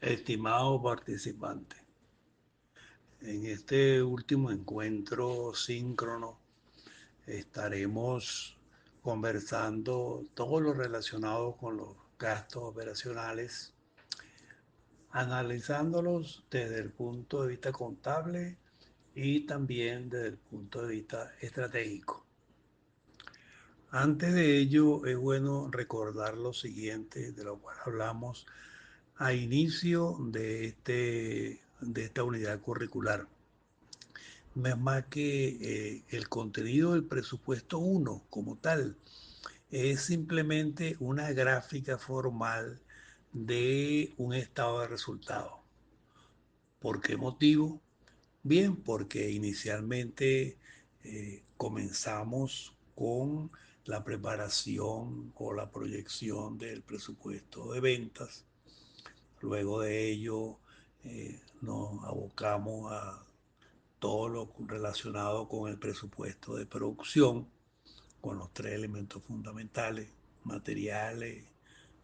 Estimado participante, en este último encuentro síncrono estaremos conversando todo lo relacionado con los gastos operacionales, analizándolos desde el punto de vista contable y también desde el punto de vista estratégico. Antes de ello, es bueno recordar lo siguiente, de lo cual hablamos a inicio de esta unidad curricular. No es más que el contenido del presupuesto uno como tal. Es simplemente una gráfica formal de un estado de resultados. ¿Por qué motivo? Bien, porque inicialmente comenzamos con la preparación o la proyección del presupuesto de ventas. Luego de ello nos abocamos a todo lo relacionado con el presupuesto de producción, con los tres elementos fundamentales: materiales,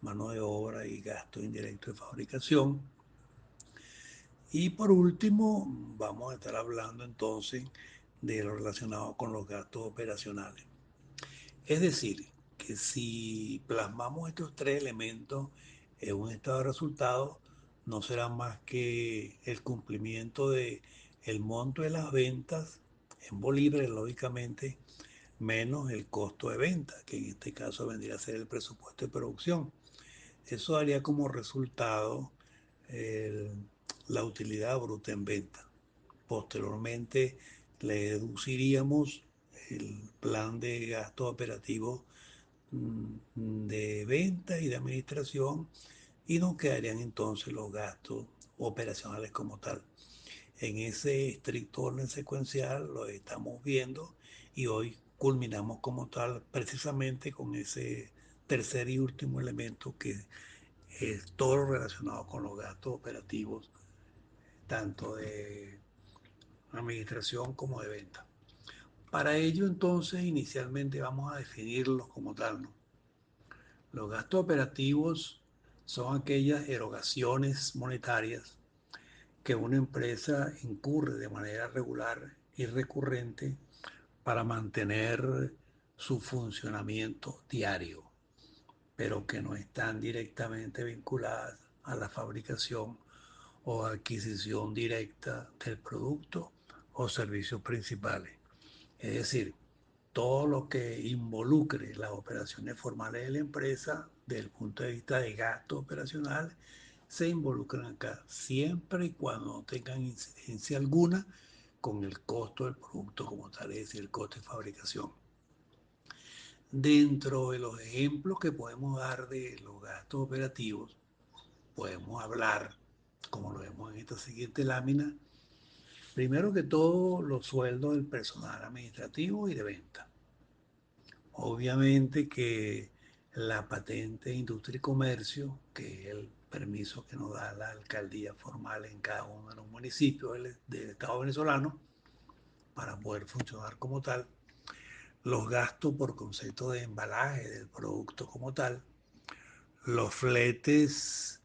mano de obra y gasto indirecto de fabricación. Y por último, vamos a estar hablando entonces de lo relacionado con los gastos operacionales. Es decir, que si plasmamos estos tres elementos en un estado de resultados, no será más que el cumplimiento de el monto de las ventas en bolívares, lógicamente, menos el costo de venta, que en este caso vendría a ser el presupuesto de producción. Eso daría como resultado el- la utilidad bruta en venta. Posteriormente le deduciríamos el plan de gastos operativos de venta y de administración, y nos quedarían entonces los gastos operacionales como tal. En ese estricto orden secuencial lo estamos viendo, y hoy culminamos como tal precisamente con ese tercer y último elemento, que es todo lo relacionado con los gastos operativos, tanto de administración como de venta. Para ello entonces inicialmente vamos a definirlos como tal, ¿no? Los gastos operativos son aquellas erogaciones monetarias que una empresa incurre de manera regular y recurrente para mantener su funcionamiento diario, pero que no están directamente vinculadas a la fabricación o adquisición directa del producto o servicios principales. Es decir, todo lo que involucre las operaciones formales de la empresa desde el punto de vista de gasto operacional se involucran acá, siempre y cuando no tengan incidencia alguna con el costo del producto como tal, es decir, el costo de fabricación. Dentro de los ejemplos que podemos dar de los gastos operativos, podemos hablar, como lo vemos en esta siguiente lámina, primero que todo los sueldos del personal administrativo y de venta. Obviamente que la patente de industria y comercio, que es el permiso que nos da la alcaldía formal en cada uno de los municipios del Estado venezolano para poder funcionar como tal, los gastos por concepto de embalaje del producto como tal, los fletes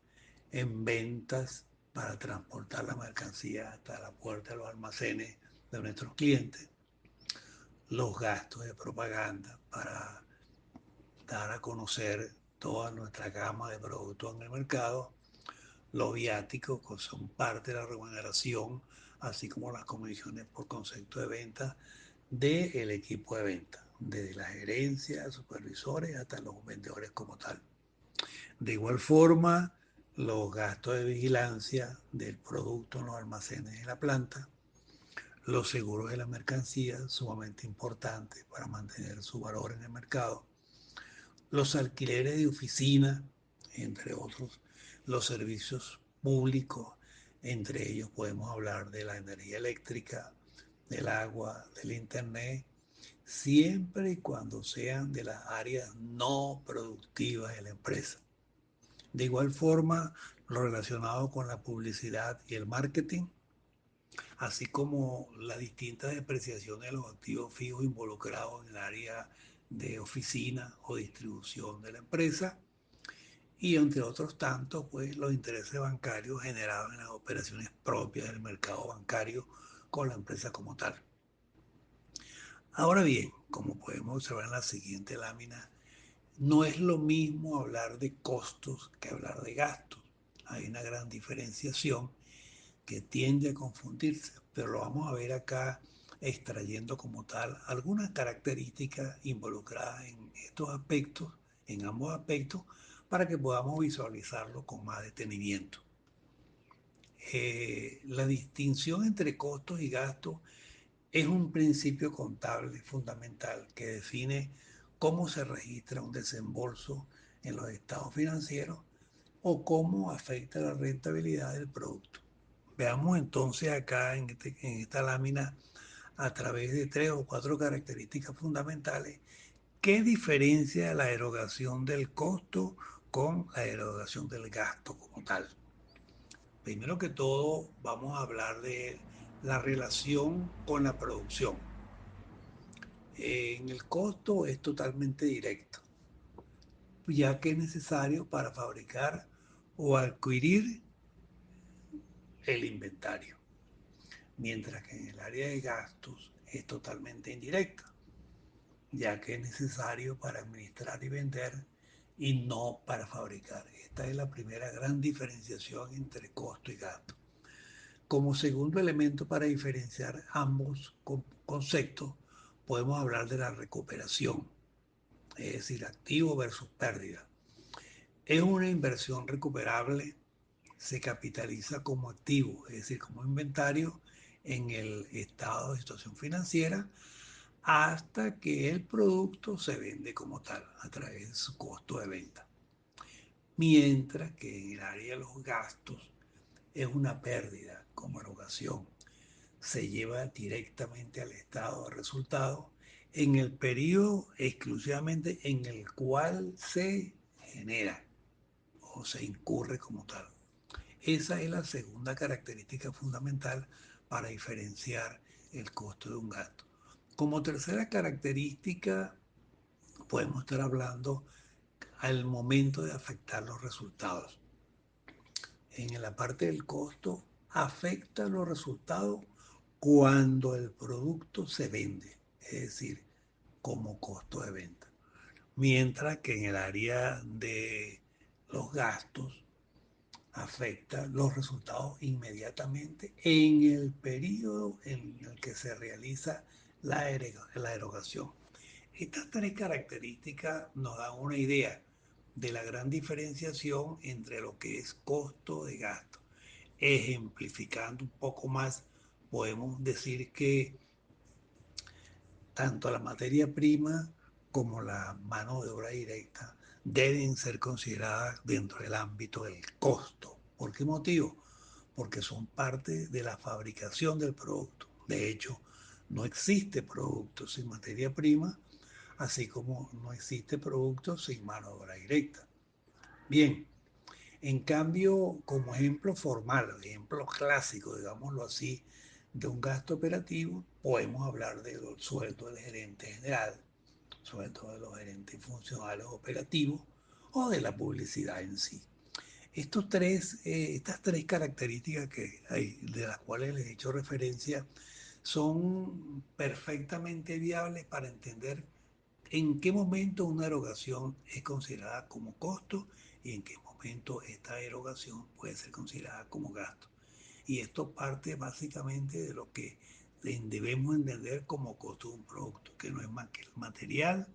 en ventas para transportar la mercancía hasta la puerta de los almacenes de nuestros clientes, los gastos de propaganda para dar a conocer toda nuestra gama de productos en el mercado, los viáticos, que son parte de la remuneración, así como las comisiones por concepto de venta del equipo de venta, desde la gerencia, supervisores hasta los vendedores como tal. De igual forma, los gastos de vigilancia del producto en los almacenes de la planta, los seguros de la mercancía, sumamente importantes para mantener su valor en el mercado, los alquileres de oficina, entre otros, los servicios públicos, entre ellos podemos hablar de la energía eléctrica, del agua, del internet, siempre y cuando sean de las áreas no productivas de la empresa. De igual forma, lo relacionado con la publicidad y el marketing, así como las distintas depreciaciones de los activos fijos involucrados en el área de oficina o distribución de la empresa, y entre otros tantos, pues los intereses bancarios generados en las operaciones propias del mercado bancario con la empresa como tal. Ahora bien, como podemos observar en la siguiente lámina, no es lo mismo hablar de costos que hablar de gastos. Hay una gran diferenciación que tiende a confundirse, pero lo vamos a ver acá extrayendo como tal algunas características involucradas en estos aspectos, en ambos aspectos, para que podamos visualizarlo con más detenimiento. La distinción entre costos y gastos es un principio contable fundamental que define cómo se registra un desembolso en los estados financieros o cómo afecta la rentabilidad del producto. Veamos entonces acá en esta lámina, a través de 3 o 4 características fundamentales, qué diferencia la erogación del costo con la erogación del gasto como tal. Primero que todo, vamos a hablar de la relación con la producción. En el costo es totalmente directo, ya que es necesario para fabricar o adquirir el inventario, mientras que en el área de gastos es totalmente indirecta, ya que es necesario para administrar y vender y no para fabricar. Esta es la primera gran diferenciación entre costo y gasto. Como segundo elemento para diferenciar ambos conceptos, podemos hablar de la recuperación, es decir, activo versus pérdida. Es una inversión recuperable, se capitaliza como activo, es decir, como inventario en el estado de situación financiera hasta que el producto se vende como tal a través de su costo de venta. Mientras que en el área de los gastos es una pérdida como erogación, se lleva directamente al estado de resultado en el periodo exclusivamente en el cual se genera o se incurre como tal. Esa es la segunda característica fundamental para diferenciar el costo de un gasto. Como tercera característica, podemos estar hablando al momento de afectar los resultados. En la parte del costo, afecta los resultados cuando el producto se vende, es decir, como costo de venta. Mientras que en el área de los gastos, afecta los resultados inmediatamente en el periodo en el que se realiza la erogación. Estas 3 características nos dan una idea de la gran diferenciación entre lo que es costo de gasto. Ejemplificando un poco más, podemos decir que tanto la materia prima como la mano de obra directa deben ser consideradas dentro del ámbito del costo. ¿Por qué motivo? Porque son parte de la fabricación del producto. De hecho, no existe producto sin materia prima, así como no existe producto sin mano de obra directa. Bien, en cambio, como ejemplo formal, ejemplo clásico, digámoslo así, de un gasto operativo, podemos hablar del sueldo del gerente general, sueldo de los gerentes funcionales operativos o de la publicidad en sí. Estas 3 características de las cuales les he hecho referencia son perfectamente viables para entender en qué momento una erogación es considerada como costo y en qué momento esta erogación puede ser considerada como gasto. Y esto parte básicamente de lo que debemos entender como costo de un producto, que no es más que el material,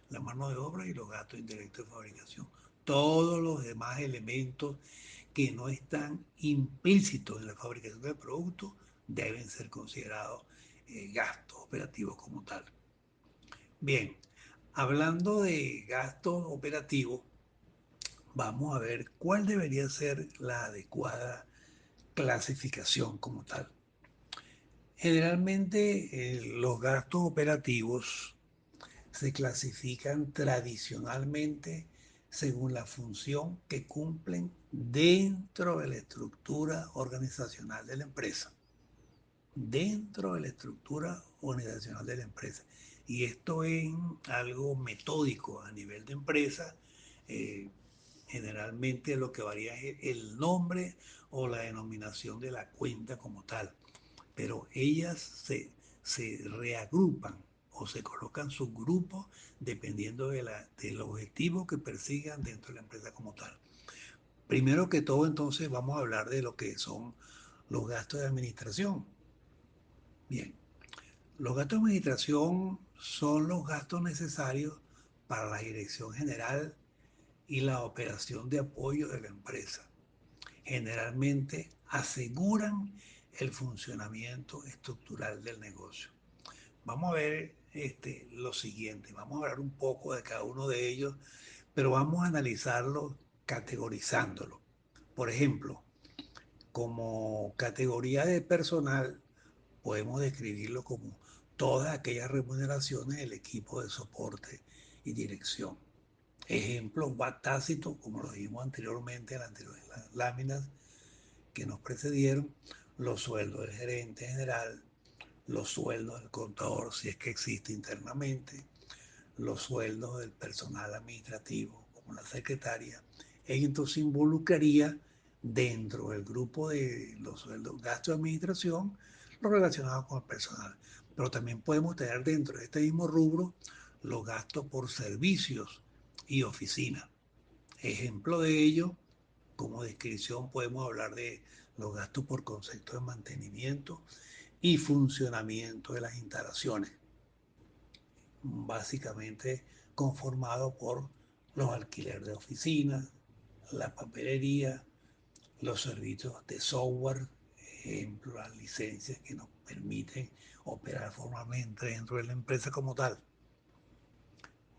la mano de obra y los gastos indirectos de fabricación. Todos los demás elementos que no están implícitos en la fabricación del producto deben ser considerados gastos operativos como tal. Bien, hablando de gastos operativos, vamos a ver cuál debería ser la adecuada clasificación como tal. Generalmente los gastos operativos se clasifican tradicionalmente según la función que cumplen dentro de la estructura organizacional de la empresa. Dentro de la estructura organizacional de la empresa. Y esto es algo metódico a nivel de empresa. Generalmente lo que varía es el nombre o la denominación de la cuenta como tal, pero ellas se reagrupan o se colocan subgrupos dependiendo del objetivo que persigan dentro de la empresa como tal. Primero que todo, entonces, vamos a hablar de lo que son los gastos de administración. Bien, los gastos de administración son los gastos necesarios para la dirección general y la operación de apoyo de la empresa. Generalmente aseguran el funcionamiento estructural del negocio. Vamos a ver lo siguiente, vamos a hablar un poco de cada uno de ellos, pero vamos a analizarlo categorizándolo. Por ejemplo, como categoría de personal, podemos describirlo como todas aquellas remuneraciones del equipo de soporte y dirección. Ejemplos tácitos, como lo dijimos anteriormente en las anteriores láminas que nos precedieron, los sueldos del gerente general, los sueldos del contador si es que existe internamente, los sueldos del personal administrativo como la secretaria. Entonces involucraría dentro del grupo de los sueldos, gastos de administración, lo relacionado con el personal. Pero también podemos tener dentro de este mismo rubro los gastos por servicios y oficinas. Ejemplo de ello, como descripción podemos hablar de los gastos por concepto de mantenimiento y funcionamiento de las instalaciones, básicamente conformado por los alquileres de oficinas, la papelería, los servicios de software, ejemplo, las licencias que nos permiten operar formalmente dentro de la empresa como tal.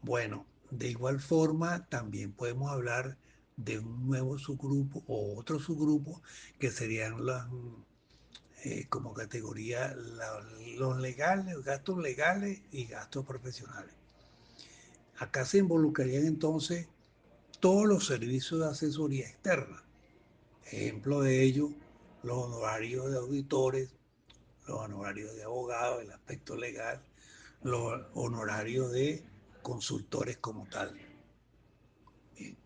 Bueno, de igual forma también podemos hablar de un nuevo subgrupo o otro subgrupo que serían como categoría los legales, gastos legales y gastos profesionales. Acá se involucrarían entonces todos los servicios de asesoría externa. Ejemplo de ello, los honorarios de auditores, los honorarios de abogados, el aspecto legal, los honorarios de consultores como tal. Bien.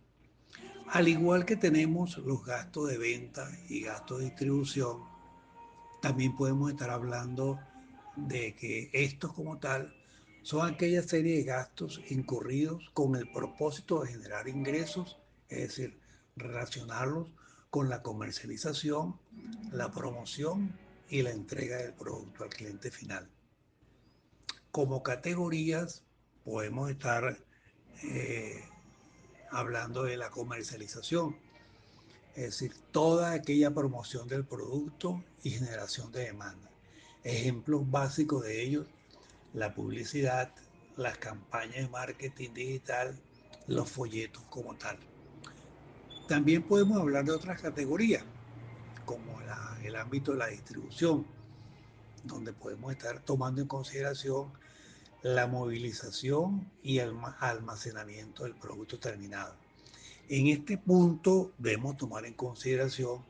Al igual que tenemos los gastos de venta y gastos de distribución, también podemos estar hablando de que estos como tal son aquella serie de gastos incurridos con el propósito de generar ingresos, es decir, relacionarlos con la comercialización, la promoción y la entrega del producto al cliente final. Como categorías podemos estar eh, hablando de la comercialización, es decir, toda aquella promoción del producto y generación de demanda. Ejemplos básicos de ellos, la publicidad, las campañas de marketing digital, los folletos como tal. También podemos hablar de otras categorías, como el ámbito de la distribución, donde podemos estar tomando en consideración la movilización y el almacenamiento del producto terminado. En este punto debemos tomar en consideración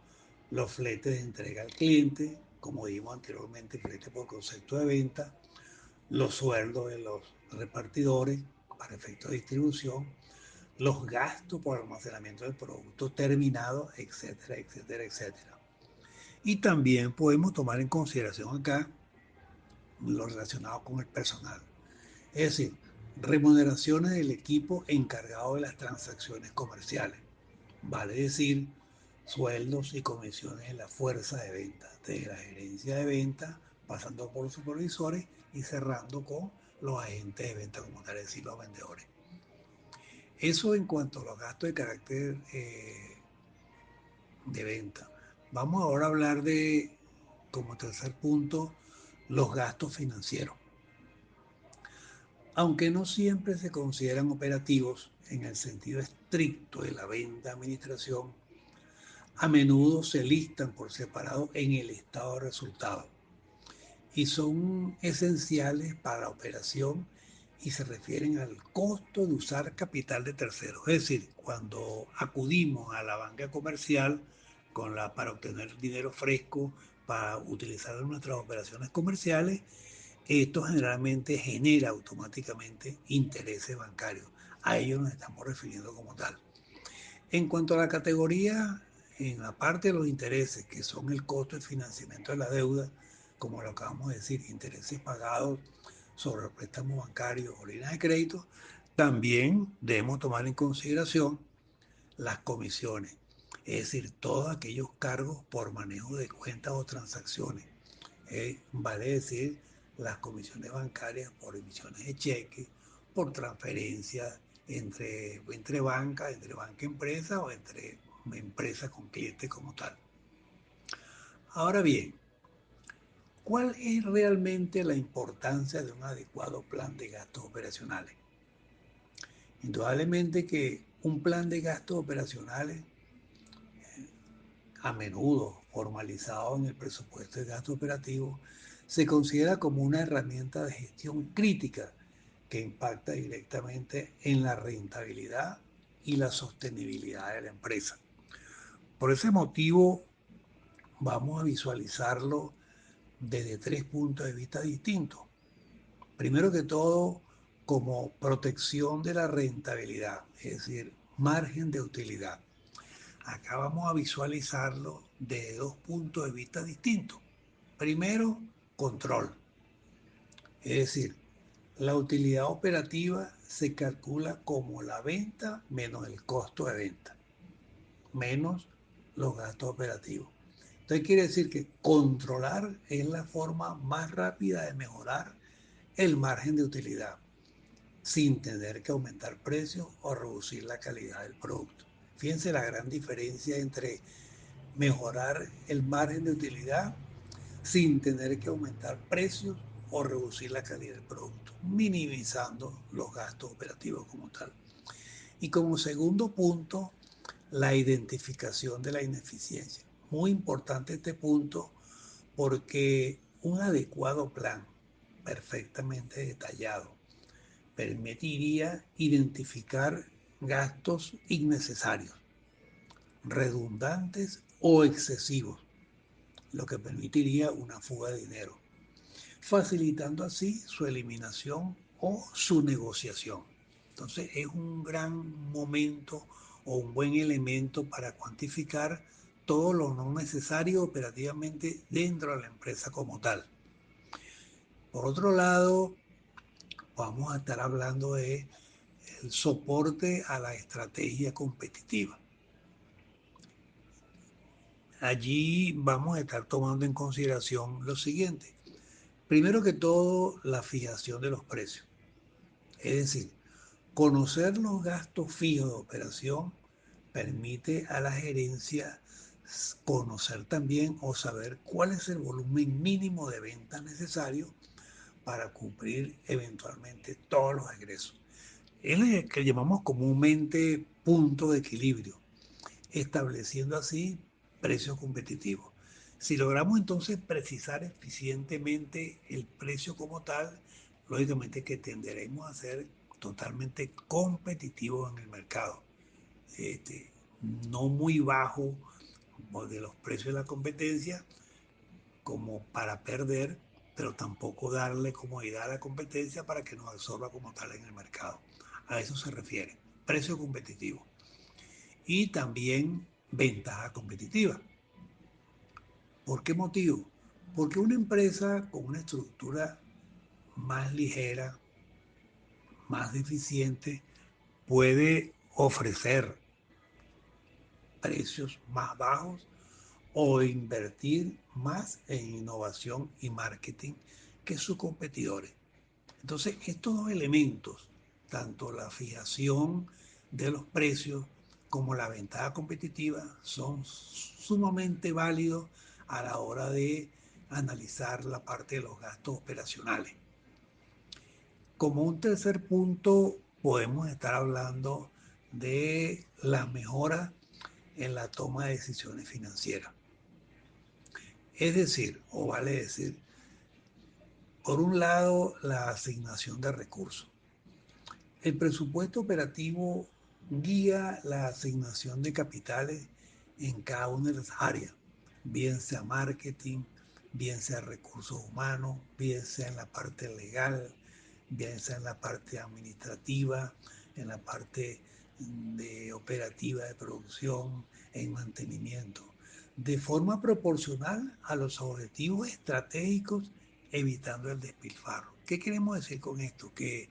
los fletes de entrega al cliente, como dijimos anteriormente, flete por concepto de venta, los sueldos de los repartidores para efectos de distribución, los gastos por almacenamiento del producto terminado, etcétera, etcétera, etcétera. Y también podemos tomar en consideración acá lo relacionado con el personal. Es decir, remuneraciones del equipo encargado de las transacciones comerciales. Vale decir, sueldos y comisiones de la fuerza de venta, de la gerencia de venta, pasando por los supervisores y cerrando con los agentes de venta, como tal, decir, los vendedores. Eso en cuanto a los gastos de carácter de venta. Vamos ahora a hablar de, como tercer punto, los gastos financieros. Aunque no siempre se consideran operativos en el sentido estricto de la venta-administración, a menudo se listan por separado en el estado de resultados y son esenciales para la operación y se refieren al costo de usar capital de terceros. Es decir, cuando acudimos a la banca comercial para obtener dinero fresco para utilizar en nuestras operaciones comerciales, esto generalmente genera automáticamente intereses bancarios. A ellos nos estamos refiriendo como tal. En cuanto a la categoría, en la parte de los intereses, que son el costo de financiamiento de la deuda, como lo acabamos de decir, intereses pagados sobre el préstamo bancario o líneas de crédito, también debemos tomar en consideración las comisiones, es decir, todos aquellos cargos por manejo de cuentas o transacciones. Vale decir, las comisiones bancarias por emisiones de cheques, por transferencias entre banca empresa o entre empresas con clientes como tal. Ahora bien, ¿cuál es realmente la importancia de un adecuado plan de gastos operacionales? Indudablemente que un plan de gastos operacionales, a menudo formalizado en el presupuesto de gasto operativo, se considera como una herramienta de gestión crítica que impacta directamente en la rentabilidad y la sostenibilidad de la empresa. Por ese motivo, vamos a visualizarlo desde tres puntos de vista distintos. Primero que todo, como protección de la rentabilidad, es decir, margen de utilidad. Acá vamos a visualizarlo desde dos puntos de vista distintos. Primero, control. Es decir, la utilidad operativa se calcula como la venta menos el costo de venta, menos los gastos operativos. Entonces quiere decir que controlar es la forma más rápida de mejorar el margen de utilidad sin tener que aumentar precios o reducir la calidad del producto. Fíjense la gran diferencia entre mejorar el margen de utilidad sin tener que aumentar precios o reducir la calidad del producto, minimizando los gastos operativos como tal. Y como segundo punto, la identificación de la ineficiencia. Muy importante este punto porque un adecuado plan, perfectamente detallado, permitiría identificar gastos innecesarios, redundantes o excesivos, lo que permitiría una fuga de dinero, facilitando así su eliminación o su negociación. Entonces es un gran momento o un buen elemento para cuantificar todo lo no necesario operativamente dentro de la empresa como tal. Por otro lado, vamos a estar hablando de el soporte a la estrategia competitiva. Allí vamos a estar tomando en consideración lo siguiente. Primero que todo, la fijación de los precios. Es decir, conocer los gastos fijos de operación permite a la gerencia conocer también o saber cuál es el volumen mínimo de ventas necesario para cubrir eventualmente todos los egresos. Es lo que llamamos comúnmente punto de equilibrio, estableciendo así precios competitivos. Si logramos entonces precisar eficientemente el precio como tal, lógicamente que tenderemos a ser totalmente competitivos en el mercado. Este, no muy bajo de los precios de la competencia como para perder, pero tampoco darle comodidad a la competencia para que nos absorba como tal en el mercado. A eso se refiere, precio competitivo. Y también ventaja competitiva. ¿Por qué motivo? Porque una empresa con una estructura más ligera, más eficiente, puede ofrecer precios más bajos o invertir más en innovación y marketing que sus competidores. Entonces, estos dos elementos, tanto la fijación de los precios como la ventaja competitiva, son sumamente válidos a la hora de analizar la parte de los gastos operacionales. Como un tercer punto, podemos estar hablando de las mejoras en la toma de decisiones financieras. Es decir, o vale decir, por un lado, la asignación de recursos. El presupuesto operativo guía la asignación de capitales en cada una de las áreas, bien sea marketing, bien sea recursos humanos, bien sea en la parte legal, bien sea en la parte administrativa, en la parte de operativa, de producción, en mantenimiento, de forma proporcional a los objetivos estratégicos, evitando el despilfarro. ¿Qué queremos decir con esto? Que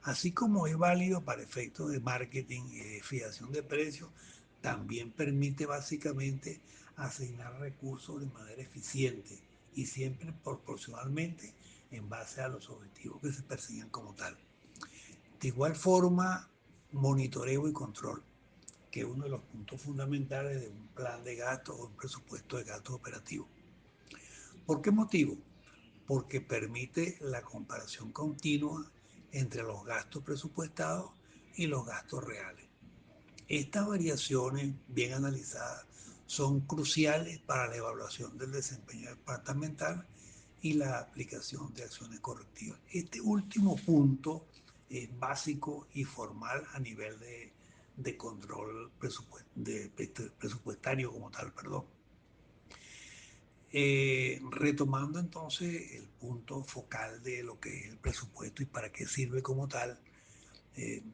así como es válido para efectos de marketing y de fijación de precios, también permite básicamente asignar recursos de manera eficiente y siempre proporcionalmente en base a los objetivos que se persiguen como tal. De igual forma, monitoreo y control, que es uno de los puntos fundamentales de un plan de gastos o un presupuesto de gastos operativos. ¿Por qué motivo? Porque permite la comparación continua entre los gastos presupuestados y los gastos reales. Estas variaciones, bien analizadas, son cruciales para la evaluación del desempeño departamental y la aplicación de acciones correctivas. Este último punto es básico y formal a nivel de control presupuestario como tal, perdón. Retomando entonces el punto focal de lo que es el presupuesto y para qué sirve como tal,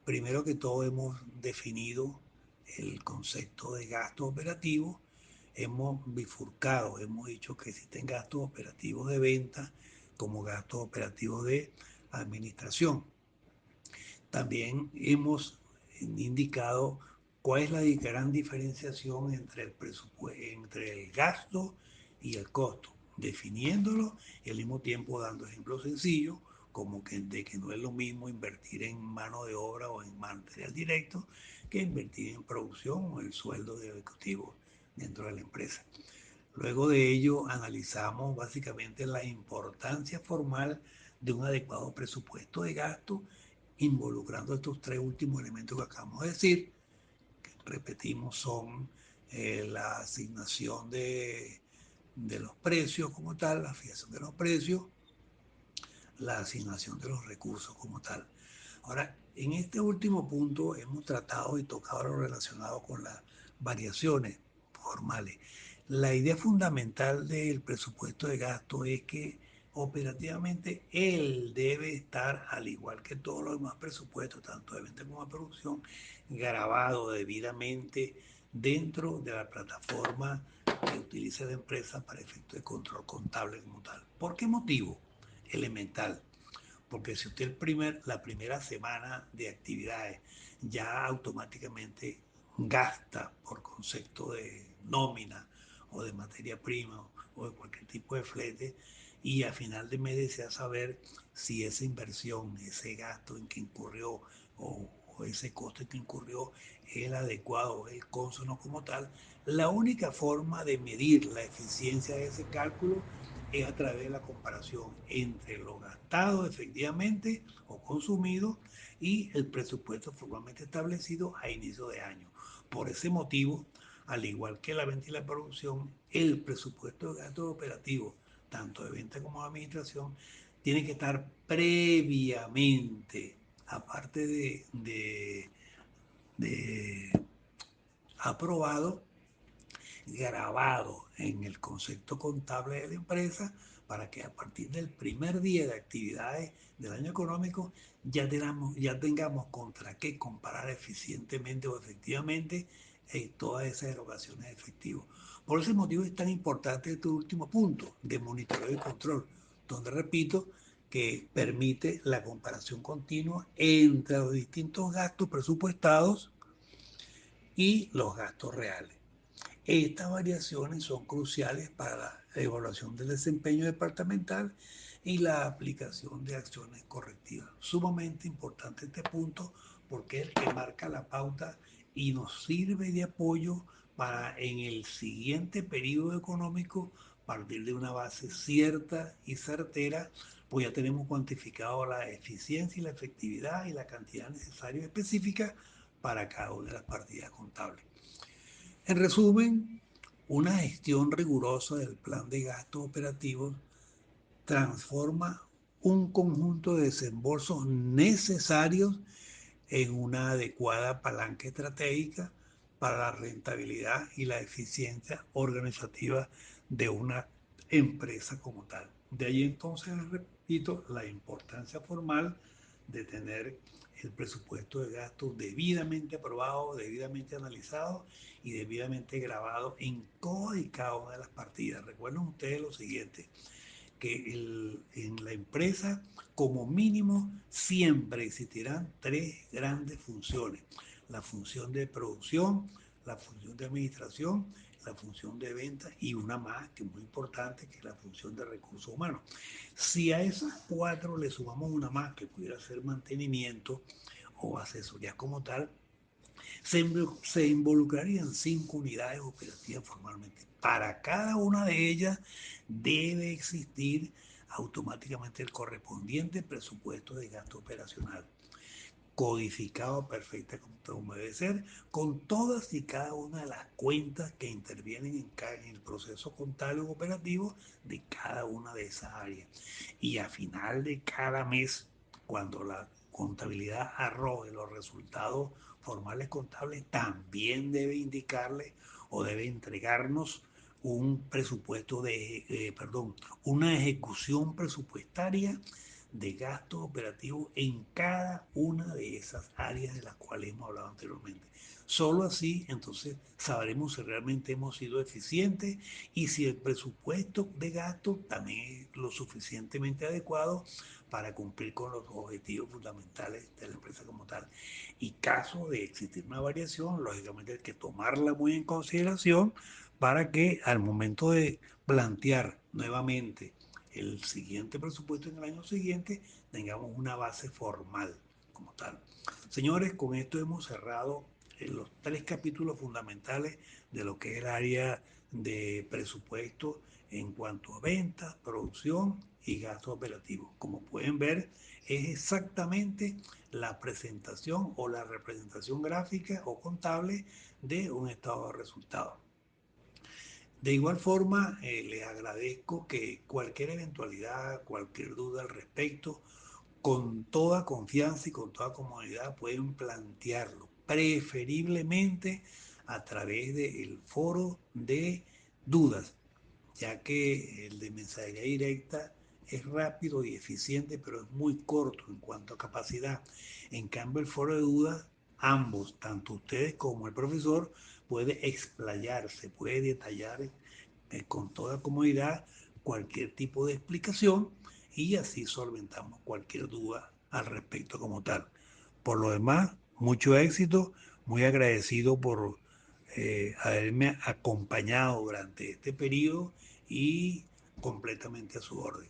primero que todo hemos definido el concepto de gasto operativo, hemos bifurcado, hemos dicho que existen gastos operativos de venta como gastos operativos de administración. También hemos indicado cuál es la gran diferenciación entre entre el gasto y el costo, definiéndolo y al mismo tiempo dando ejemplos sencillos como de que no es lo mismo invertir en mano de obra o en material directo que invertir en producción o el sueldo de ejecutivo dentro de la empresa. Luego de ello analizamos básicamente la importancia formal de un adecuado presupuesto de gasto, involucrando estos tres últimos elementos que acabamos de decir, que repetimos son la asignación de los precios como tal, la fijación de los precios, la asignación de los recursos como tal. Ahora, en este último punto hemos tratado y tocado lo relacionado con las variaciones formales. La idea fundamental del presupuesto de gasto es que operativamente él debe estar, al igual que todos los demás presupuestos, tanto de venta como de producción, grabado debidamente dentro de la plataforma que utiliza la empresa para efectos de control contable como tal. ¿Por qué motivo? Elemental. Porque si usted la primera semana de actividades ya automáticamente gasta por concepto de nómina o de materia prima o de cualquier tipo de flete y a final de mes desea saber si esa inversión, ese gasto en que incurrió o ese costo en que incurrió es el adecuado, es el consono como tal, la única forma de medir la eficiencia de ese cálculo es a través de la comparación entre lo gastado efectivamente o consumido y el presupuesto formalmente establecido a inicio de año. Por ese motivo, al igual que la venta y la producción, el presupuesto de gastos operativos, tanto de venta como de administración, tiene que estar previamente, aparte de aprobado, grabado en el concepto contable de la empresa para que a partir del primer día de actividades del año económico ya tengamos contra qué comparar eficientemente o efectivamente todas esas erogaciones de efectivo. Por ese motivo es tan importante este último punto de monitoreo y control, donde repito que permite la comparación continua entre los distintos gastos presupuestados y los gastos reales. Estas variaciones son cruciales para la evaluación del desempeño departamental y la aplicación de acciones correctivas. Sumamente importante este punto porque es el que marca la pauta y nos sirve de apoyo para en el siguiente periodo económico partir de una base cierta y certera, pues ya tenemos cuantificado la eficiencia y la efectividad y la cantidad necesaria y específica para cada una de las partidas contables. En resumen, una gestión rigurosa del plan de gastos operativos transforma un conjunto de desembolsos necesarios en una adecuada palanca estratégica para la rentabilidad y la eficiencia organizativa de una empresa como tal. De ahí entonces, repito, la importancia formal de tener el presupuesto de gasto debidamente aprobado, debidamente analizado y debidamente grabado en todas y cada una de las partidas. Recuerden ustedes lo siguiente, que en la empresa como mínimo siempre existirán tres grandes funciones. La función de producción, la función de administración, la función de venta y una más que es muy importante, que es la función de recursos humanos. Si a esas cuatro le sumamos una más que pudiera ser mantenimiento o asesorías como tal, se involucrarían 5 unidades operativas formalmente. Para cada una de ellas debe existir automáticamente el correspondiente presupuesto de gasto operacional, codificado perfecta como debe ser, con todas y cada una de las cuentas que intervienen en el proceso contable o operativo de cada una de esas áreas. Y a final de cada mes, cuando la contabilidad arroje los resultados formales contables, también debe indicarle o debe entregarnos un presupuesto una ejecución presupuestaria de gastos operativos en cada una de esas áreas de las cuales hemos hablado anteriormente. Solo así, entonces, sabremos si realmente hemos sido eficientes y si el presupuesto de gasto también es lo suficientemente adecuado para cumplir con los objetivos fundamentales de la empresa como tal. Y caso de existir una variación, lógicamente hay que tomarla muy en consideración para que al momento de plantear nuevamente el siguiente presupuesto en el año siguiente tengamos una base formal como tal. Señores, con esto hemos cerrado los tres capítulos fundamentales de lo que es el área de presupuesto en cuanto a ventas, producción y gastos operativos. Como pueden ver, es exactamente la presentación o la representación gráfica o contable de un estado de resultados. De igual forma, les agradezco que cualquier eventualidad, cualquier duda al respecto, con toda confianza y con toda comodidad pueden plantearlo, preferiblemente a través del foro de dudas, ya que el de mensajería directa es rápido y eficiente, pero es muy corto en cuanto a capacidad. En cambio, el foro de dudas, ambos, tanto ustedes como el profesor, puede explayarse, puede detallar con toda comodidad cualquier tipo de explicación y así solventamos cualquier duda al respecto como tal. Por lo demás, mucho éxito, muy agradecido por haberme acompañado durante este periodo y completamente a su orden.